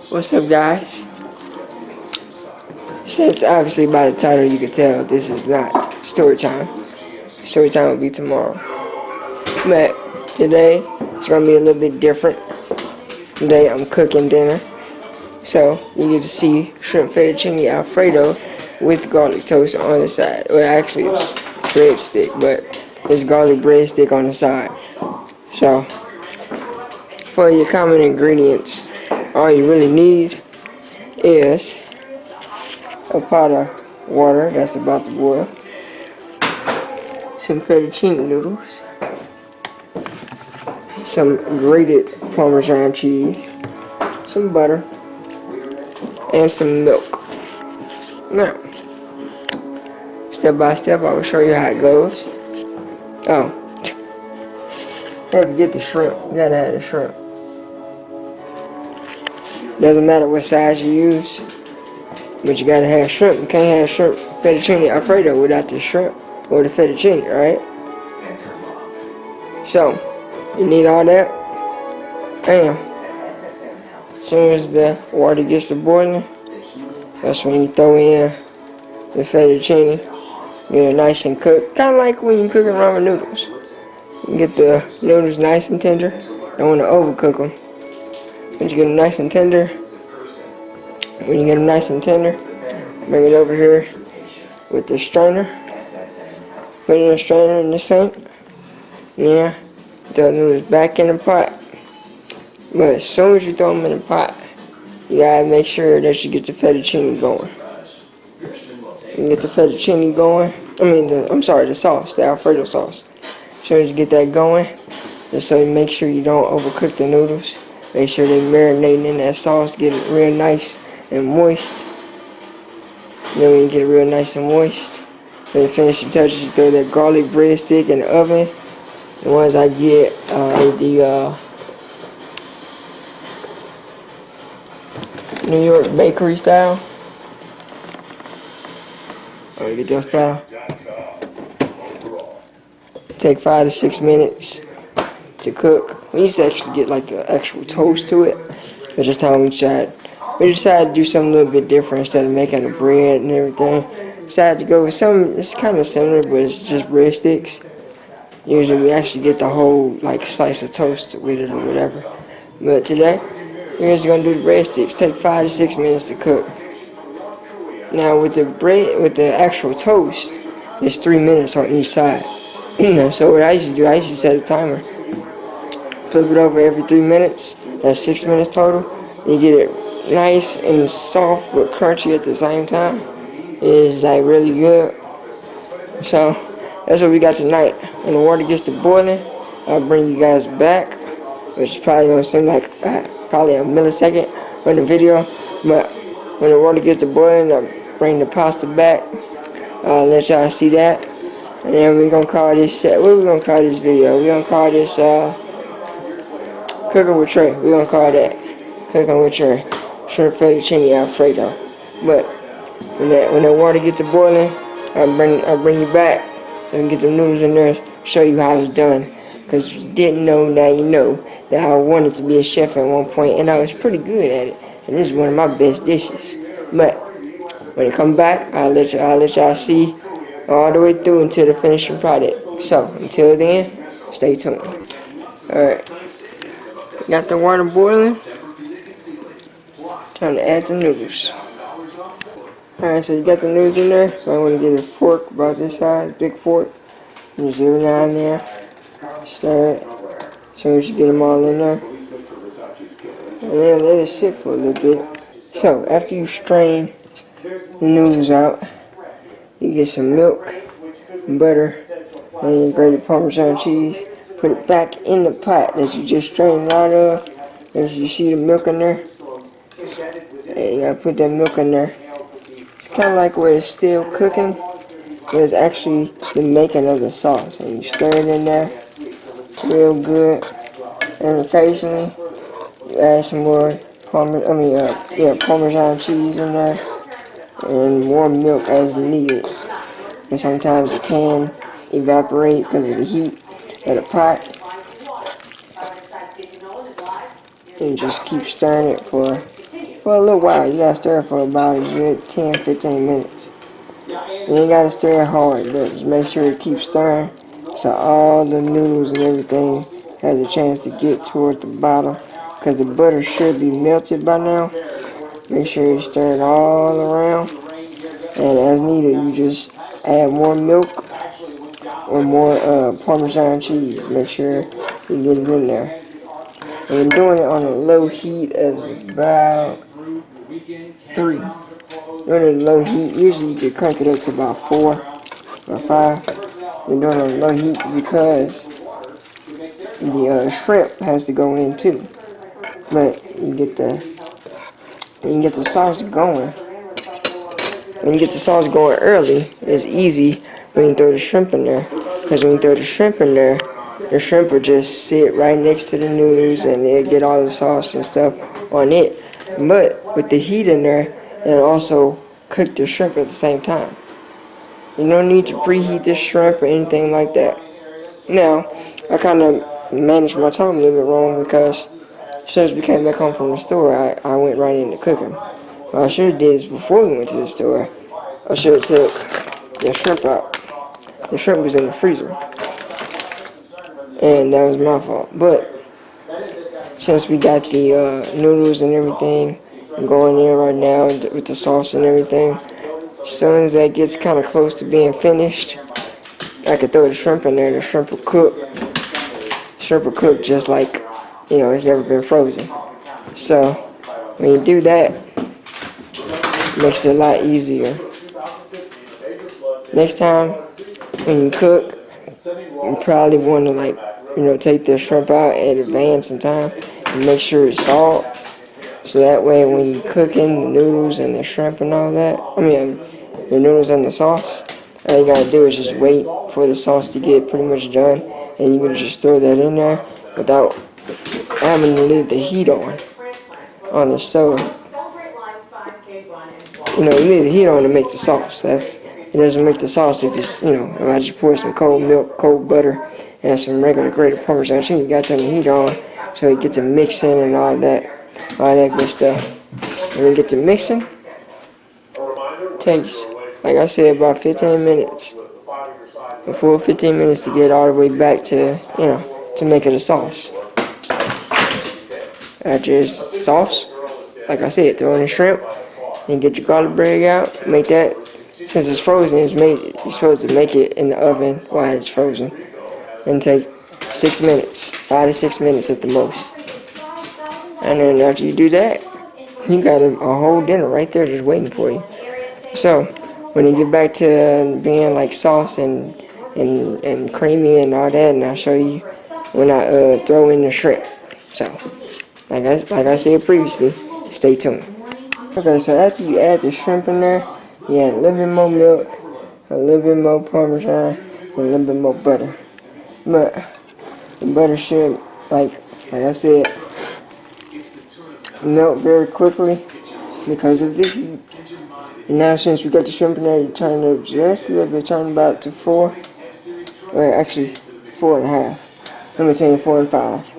What's up, guys? Since obviously by the title you can tell this is not story time. Story time will be tomorrow. But today it's gonna be a little bit different. Today I'm cooking dinner. So you get to see shrimp fettuccine alfredo with garlic toast on the side. Well, actually it's breadstick, but it's garlic breadstick on the side. So for your common ingredients, all you really need is a pot of water that's about to boil, some fettuccine noodles, some grated Parmesan cheese, some butter, and some milk. Now, step by step, I will show you how it goes. Oh, have to get the shrimp. You gotta have the shrimp. Doesn't matter what size you use, but you gotta have shrimp. You can't have shrimp fettuccine alfredo without the shrimp or the fettuccine, alright? So, you need all that. And as soon as the water gets to boiling, that's when you throw in the fettuccine. Get it nice and cooked. Kind of like when you're cooking ramen noodles. You get the noodles nice and tender. Don't want to overcook them. When you get them nice and tender, bring it over here with the strainer. Put it in the strainer in the sink. Yeah, throw the noodles back in the pot. But as soon as you throw them in the pot, you gotta make sure that you get the fettuccine going. You get the fettuccine going. The sauce, the Alfredo sauce. As soon as you get that going, just so you make sure you don't overcook the noodles. Make sure they marinating in that sauce, get it real nice and moist. Then when you get it real nice and moist, for the finishing touches, you throw that garlic breadstick in the oven. And once I get the New York bakery style, get that style. Take 5 to 6 minutes to cook. We used to actually get like the actual toast to it, but this time we decided to do something a little bit different. Instead of making the bread and everything, decided to go with something. It's kind of similar, but it's just breadsticks. Usually we actually get the whole like slice of toast with it or whatever. But today we're just gonna do the breadsticks. Take 5 to 6 minutes to cook. Now with the actual toast, it's 3 minutes on each side. So what I used to do, I used to set a timer. Flip it over every 3 minutes. That's 6 minutes total. You get it nice and soft but crunchy at the same time. It's like really good. So that's what we got tonight. When the water gets to boiling, I'll bring you guys back, which is probably gonna seem like probably a millisecond on the video. But when the water gets to boiling, I'll bring the pasta back. I'll let y'all see that. And then we're gonna call this what are we gonna call this video? We're gonna call this Cooking with Trey. We're gonna call that Cooking with Trey. Shrimp fettuccine alfredo. But when that water gets to boiling, I'll bring you back so we can get the noodles in there, show you how it's done. Because if you didn't know, now you know that I wanted to be a chef at one point, and I was pretty good at it. And this is one of my best dishes. But when it comes back, I'll let y'all see all the way through until the finishing product. So until then, stay tuned. Alright. Got the water boiling. Time to add the noodles. Alright, so you got the noodles in there. So I want to get a fork about this size, big fork. And just every now and then, stir it. As soon as you get them all in there. And then let it sit for a little bit. So after you strain the noodles out, you get some milk, butter, and grated Parmesan cheese. Put it back in the pot that you just strained out of. As you see the milk in there, and you gotta put that milk in there. It's kind of like where it's still cooking, but it's actually the making of the sauce. And you stir it in there real good, and occasionally you add some more Parmesan cheese in there, and more milk as needed. And sometimes it can evaporate because of the heat of the pot. And just keep stirring it for for a little while. You gotta stir it for about a good 10-15 minutes. You ain't gotta stir it hard, but just make sure it keeps stirring so all the noodles and everything has a chance to get toward the bottom. Because the butter should be melted by now. Make sure you stir it all around. And as needed, you just add more milk or more Parmesan cheese. Make sure you get it in there. And doing it on a low heat of about 3. Doing it at a low heat, usually you can crank it up to about 4 or 5. You're doing it on low heat because the shrimp has to go in too. But you get the sauce going. When you get the sauce going early, it's easy when you throw the shrimp in there. Because when you throw the shrimp in there, the shrimp will just sit right next to the noodles and they'll get all the sauce and stuff on it. But with the heat in there, it'll also cook the shrimp at the same time. You don't need to preheat the shrimp or anything like that. Now, I kind of managed my time a little bit wrong because as soon as we came back home from the store, I went right into cooking. What I should have did is before we went to the store, I should have took the shrimp out. The shrimp was in the freezer. And that was my fault. But since we got the noodles and everything going in right now with the sauce and everything, as soon as that gets kind of close to being finished, I could throw the shrimp in there and the shrimp will cook. Shrimp will cook just like, you know, it's never been frozen. So when you do that, it makes it a lot easier. Next time when you cook, you probably want to, like, you know, take the shrimp out in advance in time and make sure it's thawed. So that way when you cooking the noodles and the shrimp and all that, the noodles and the sauce, all you gotta do is just wait for the sauce to get pretty much done, and you can just throw that in there without having to leave the heat on the stove. You know, you leave the heat on to make the sauce. It doesn't make the sauce if it's, you know, if I just pour some cold milk, cold butter, and some regular grated Parmesan cheese. You gotta turn the heat on so you get to mixing and all that good stuff. When you get to mixing, it takes, like I said, about 15 minutes. A full 15 minutes to get all the way back to, you know, to making the sauce. After it's sauce, like I said, throw in the shrimp and get your garlic bread out. Make that, since it's frozen, you're supposed to make it in the oven while it's frozen. And take 6 minutes, 5 to 6 minutes at the most. And then after you do that, you got a whole dinner right there just waiting for you. So when you get back to being like sauce and creamy and all that, and I'll show you when I throw in the shrimp. So like I said previously, stay tuned. Okay, so after you add the shrimp in there, you add a little bit more milk, a little bit more Parmesan, and a little bit more butter. But the butter should, like I said, melt very quickly because of the heat. And now since we got the shrimp in there, you turn it up just a little bit, turn it about to 4, or actually 4.5, in between 4 and 5.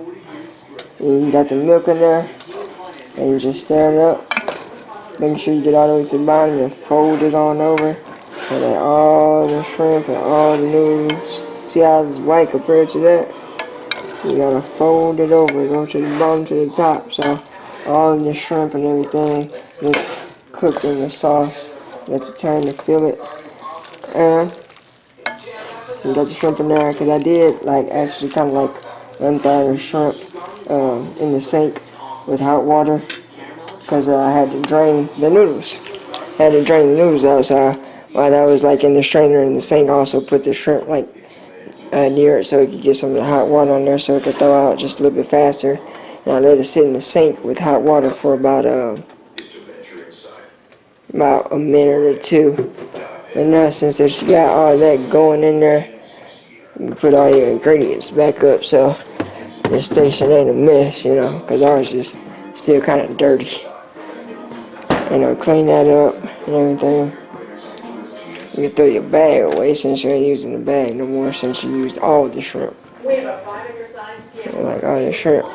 And you got the milk in there, and you just stir it up, making sure you get all the way to the bottom and fold it on over, and then all the shrimp and all the noodles. See how it's white compared to that? You gotta fold it over, go to the bottom to the top, so all of the shrimp and everything gets cooked in the sauce. That's a turn to fill it. And you got the shrimp in there, because I did like actually kind of like unthaw the shrimp in the sink with hot water, because I had to drain the noodles. Out, so while that was like in the strainer in the sink, I also put the shrimp like near it so it could get some of the hot water on there so it could thaw out just a little bit faster. And I let it sit in the sink with hot water for about a minute or 2. And now since there's got all that going in there, you can put all your ingredients back up so your station ain't a mess, you know, because ours is still kind of dirty. You know, clean that up and everything. You can throw your bag away since you ain't using the bag no more, since you used all the shrimp. Like all the shrimp.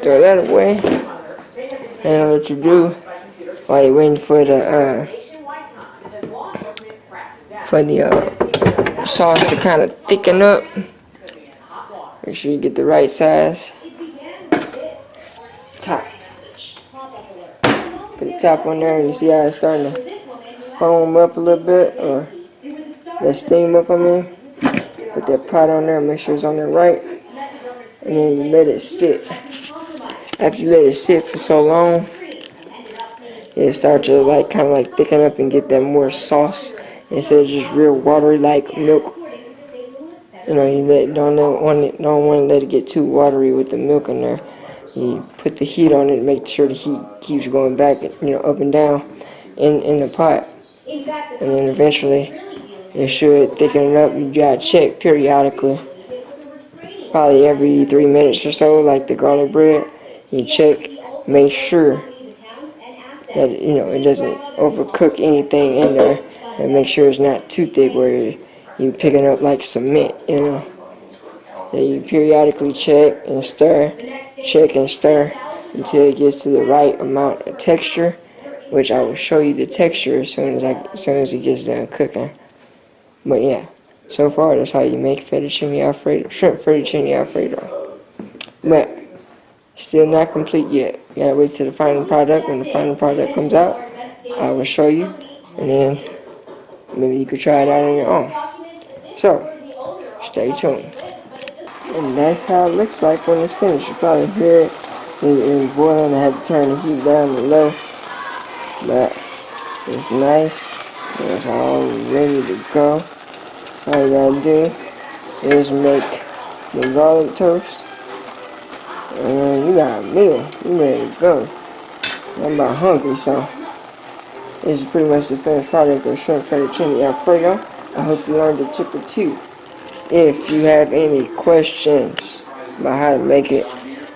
Throw that away. And what you do while you're waiting for the sauce to kind of thicken up. Make sure you get the right size. Top. Put the top on there, and you see how it's starting to foam up a little bit, or that steam up. I mean, put that pot on there, make sure it's on there right, and then you let it sit. After you let it sit for so long, it starts to like kind of like thicken up and get that more sauce instead of just real watery like milk. You know, you don't want to let it get too watery with the milk in there. You put the heat on it, make sure the heat keeps going back, up and down in the pot, and then eventually it should thicken it up. You gotta check periodically, probably every 3 minutes or so, like the garlic bread. You check, make sure that it doesn't overcook anything in there, and make sure it's not too thick where you picking up like cement. Then you periodically check and stir until it gets to the right amount of texture, which I will show you the texture as soon as it gets done cooking. But yeah, so far that's how you make fettuccine alfredo, shrimp fettuccine alfredo. But still not complete yet. You gotta wait till the final product. When the final product comes out, I will show you, and then maybe you could try it out on your own. So stay tuned. And that's how it looks like when it's finished. You probably hear it. It's boiling. I had to turn the heat down to low. But it's nice. It's all ready to go. All you gotta do is make the garlic toast. And you got a meal. You ready to go. I'm about hungry, so this is pretty much the finished product of shrimp fettuccine alfredo. I hope you learned a tip or two. If you have any questions about how to make it,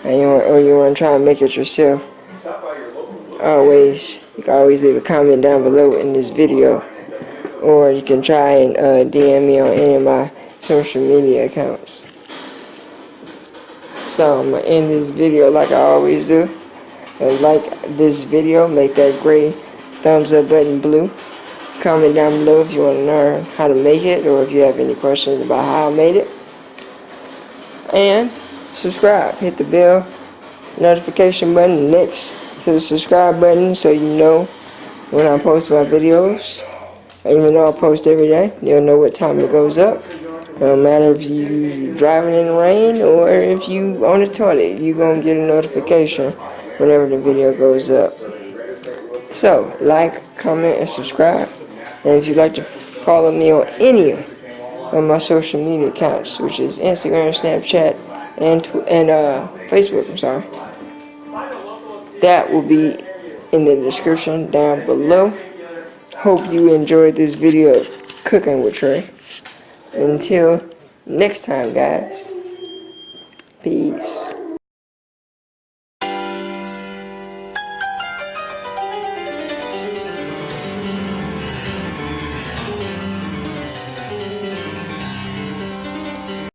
or you want to try and make it yourself, you can always leave a comment down below in this video, or you can try and DM me on any of my social media accounts. So I'm going to end this video like I always do. And like this video, make that gray thumbs up button blue. Comment down below if you want to learn how to make it, or if you have any questions about how I made it. And subscribe. Hit the bell notification button next to the subscribe button so you know when I post my videos. Even though I post every day, you'll know what time it goes up. No matter if you driving in the rain or if you on the toilet, you're going to get a notification whenever the video goes up. So, like, comment, and subscribe. And if you'd like to follow me on any of my social media accounts, which is Instagram, Snapchat, and Facebook, I'm sorry, that will be in the description down below. Hope you enjoyed this video of cooking with Trey. Until next time, guys.